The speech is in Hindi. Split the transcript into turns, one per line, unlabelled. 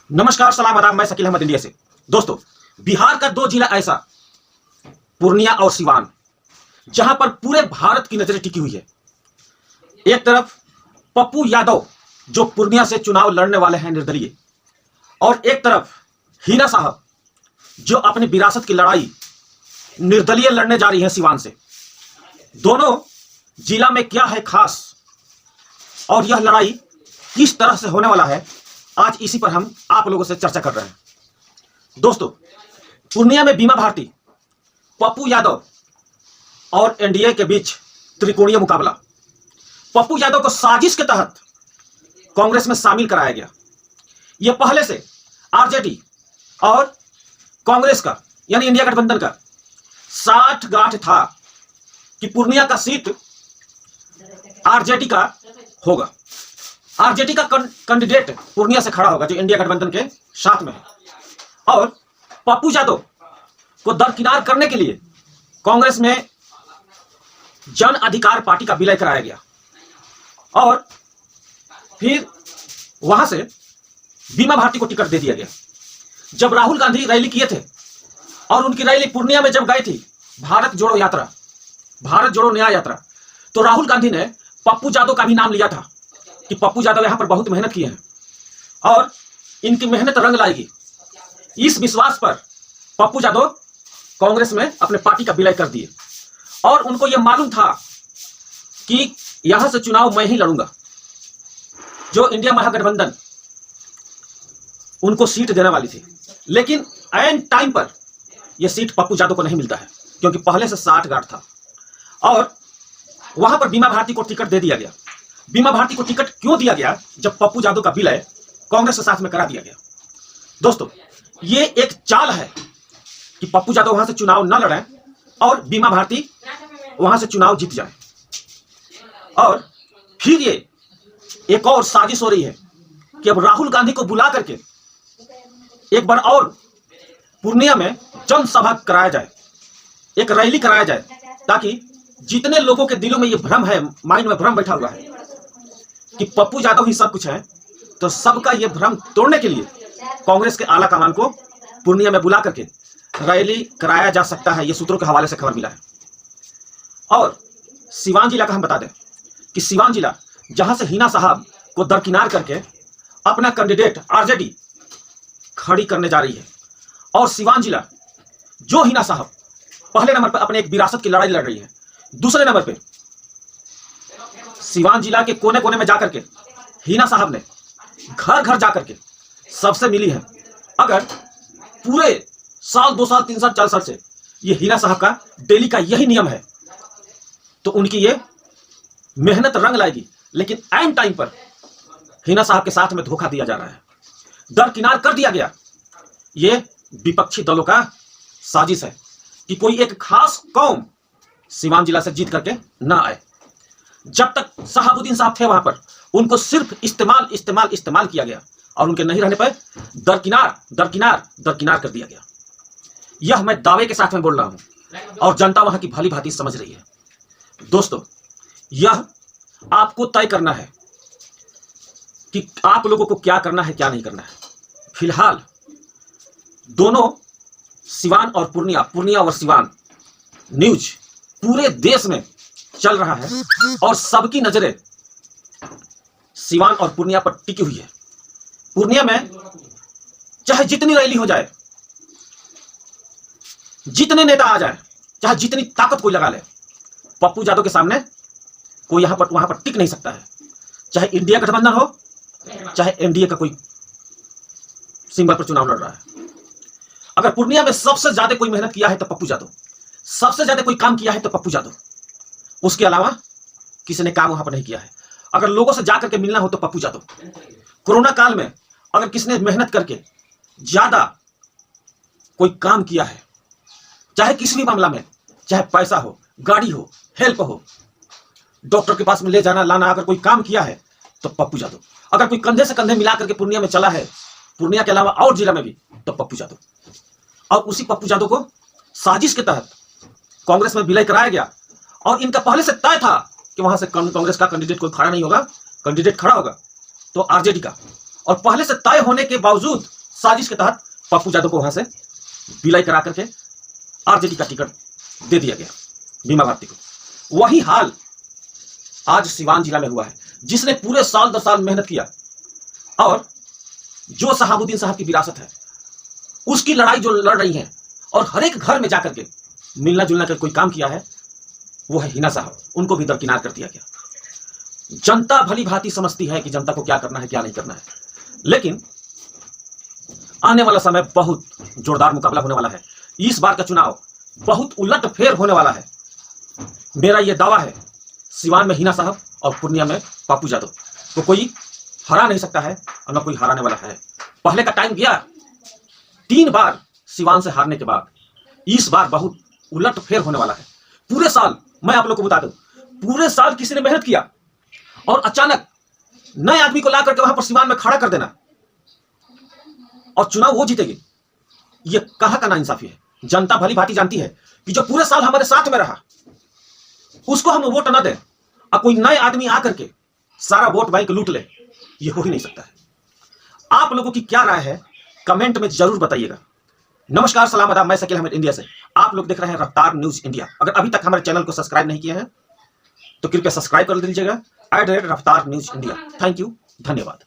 नमस्कार, सलाम, आदाब। मैं शकील अहमद इंडिया से। दोस्तों, बिहार का दो जिला ऐसा, पूर्णिया और सिवान, जहां पर पूरे भारत की नजरें टिकी हुई है। एक तरफ पप्पू यादव जो पूर्णिया से चुनाव लड़ने वाले हैं निर्दलीय, और एक तरफ हीना साहब जो अपनी विरासत की लड़ाई निर्दलीय लड़ने जा रही है सिवान से। दोनों जिला में क्या है खास और यह लड़ाई किस तरह से होने वाला है, आज इसी पर हम आप लोगों से चर्चा कर रहे हैं। दोस्तों, पूर्णिया में बीमा भारती, पप्पू यादव और एनडीए के बीच त्रिकोणीय मुकाबला। पप्पू यादव को साजिश के तहत कांग्रेस में शामिल कराया गया। यह पहले से आरजेडी और कांग्रेस का यानी इंडिया गठबंधन का 60 गांठ था कि पूर्णिया का सीट आरजेडी का होगा। आरजेडी का कैंडिडेट पूर्णिया से खड़ा होगा जो इंडिया गठबंधन के साथ में है, और पप्पू यादव को दरकिनार करने के लिए कांग्रेस में जन अधिकार पार्टी का विलय कराया गया, और फिर वहां से बीमा भारती को टिकट दे दिया गया। जब राहुल गांधी रैली किए थे और उनकी रैली पूर्णिया में जब गई थी, भारत जोड़ो यात्रा, भारत जोड़ो न्याय यात्रा, तो राहुल गांधी ने पप्पू यादव का भी नाम लिया था कि पप्पू यादव यहां पर बहुत मेहनत किए हैं और इनकी मेहनत रंग लाएगी। इस विश्वास पर पप्पू यादव कांग्रेस में अपने पार्टी का विलय कर दिए, और उनको यह मालूम था कि यहां से चुनाव मैं ही लड़ूंगा। जो इंडिया महागठबंधन उनको सीट देने वाली थी, लेकिन ऐन टाइम पर यह सीट पप्पू यादव को नहीं मिलता है, क्योंकि पहले से 60 गांठ था, और वहां पर बीमा भारती को टिकट दे दिया गया। बीमा भारती को टिकट क्यों दिया गया जब पप्पू यादव का विलय कांग्रेस के साथ में करा दिया गया? दोस्तों, ये एक चाल है कि पप्पू यादव वहां से चुनाव न लड़े और बीमा भारती वहां से चुनाव जीत जाए। और फिर ये एक और साजिश हो रही है कि अब राहुल गांधी को बुला करके एक बार और पूर्णिया में जनसभा कराया जाए, एक रैली कराया जाए, ताकि जितने लोगों के दिलों में ये भ्रम है, माइंड में भ्रम बैठा हुआ है कि पप्पू यादव ही सब कुछ है, तो सबका ये भ्रम तोड़ने के लिए कांग्रेस के आला कमान को पूर्णिया में बुला करके रैली कराया जा सकता है। ये सूत्रों के हवाले से खबर मिला है। और सिवान जिला का हम बता दें कि सिवान जिला जहां से हीना साहब को दरकिनार करके अपना कैंडिडेट आरजेडी खड़ी करने जा रही है, और सिवान जिला जो हीना साहब पहले नंबर पर अपने एक विरासत की लड़ाई लड़ रही है, दूसरे नंबर पे सिवान जिला के कोने कोने में जाकर के हीना साहब ने घर घर जाकर के सबसे मिली है। अगर पूरे साल, 2 साल, 3 साल, 4 साल से ये हीना साहब का डेली का यही नियम है, तो उनकी ये मेहनत रंग लाएगी। लेकिन ऐन टाइम पर हीना साहब के साथ में धोखा दिया जा रहा है, दरकिनार कर दिया गया। ये विपक्षी दलों का साजिश है कि कोई एक खास कौम सिवान जिला से जीत करके ना आए। जब तक शहाबुद्दीन साहब थे वहां पर उनको सिर्फ इस्तेमाल किया गया, और उनके नहीं रहने पर दरकिनार कर दिया गया। यह मैं दावे के साथ में बोल रहा हूं, और जनता वहां की भली भांति समझ रही है। दोस्तों, यह आपको तय करना है कि आप लोगों को क्या करना है, क्या नहीं करना है। फिलहाल दोनों सिवान और पूर्णिया और सिवान न्यूज पूरे देश में चल रहा है, और सबकी नजरें सिवान और पूर्णिया पर टिकी हुई है। पूर्णिया में चाहे जितनी रैली हो जाए, जितने नेता आ जाए, चाहे जितनी ताकत कोई लगा ले, पप्पू यादव के सामने कोई वहां पर टिक नहीं सकता है। चाहे इंडिया गठबंधन हो, चाहे एनडीए का कोई सिंबल पर चुनाव लड़ रहा है। अगर पूर्णिया में सबसे ज्यादा कोई मेहनत किया है तो पप्पू यादव, सबसे ज्यादा कोई काम किया है तो पप्पू यादव, उसके अलावा किसी ने काम वहां पर नहीं किया है। अगर लोगों से जाकर के मिलना हो तो पप्पू यादव। कोरोना काल में अगर किसने मेहनत करके ज्यादा कोई काम किया है, चाहे किसी भी मामला में, चाहे पैसा हो, गाड़ी हो, हेल्प हो, डॉक्टर के पास में ले जाना लाना, अगर कोई काम किया है तो पप्पू यादव। अगर कोई कंधे से कंधे मिला करके पूर्णिया में चला है, पूर्णिया के अलावा और जिला में भी, तो पप्पू यादव। और उसी पप्पू यादव को साजिश के तहत कांग्रेस में विलय कराया गया, और इनका पहले से तय था कि वहां से कांग्रेस का कैंडिडेट कोई खड़ा नहीं होगा, कैंडिडेट खड़ा होगा तो आरजेडी का, और पहले से तय होने के बावजूद साजिश के तहत पप्पू यादव को वहां से विलय करा करके आरजेडी का टिकट दे दिया गया बीमा भारती को। वही हाल आज सिवान जिला में हुआ है, जिसने पूरे साल 10 साल मेहनत किया और जो शहाबुद्दीन साहब की विरासत है उसकी लड़ाई जो लड़ रही है और हर एक घर में जाकर के मिलना जुलना का कोई काम किया है, वो है हिना साहब। उनको भी दरकिनार कर दिया गया। जनता भली भांति समझती है कि जनता को क्या करना है क्या नहीं करना है, लेकिन आने वाला समय बहुत जोरदार मुकाबला होने वाला है। इस बार का चुनाव बहुत उलट फेर होने वाला है। मेरा यह दावा है, सिवान में हिना साहब और पूर्णिया में पप्पू यादव तो कोई हरा नहीं सकता है और न कोई हराने वाला है। पहले का टाइम गया, 3 बार सिवान से हारने के बाद इस बार बहुत उलट फेर होने वाला है। पूरे साल मैं आप लोग को बता दूं, पूरे साल किसी ने मेहनत किया और अचानक नए आदमी को ला करके वहां पर सिवान में खड़ा कर देना और चुनाव वो जीतेगी, ये कहां का नाइंसाफी है। जनता भली भांति जानती है कि जो पूरे साल हमारे साथ में रहा उसको हम वोट न दें और कोई नए आदमी आकर के सारा वोट बैंक लूट ले, ये हो ही नहीं सकता है। आप लोगों की क्या राय है कमेंट में जरूर बताइएगा। नमस्कार, सलाम आदाब, मैं शकील अहमद इंडिया से। आप लोग देख रहे हैं रफ्तार न्यूज इंडिया। अगर अभी तक हमारे चैनल को सब्सक्राइब नहीं किए हैं तो कृपया सब्सक्राइब कर दीजिएगा। @ रफ्तार न्यूज इंडिया। थैंक यू, धन्यवाद।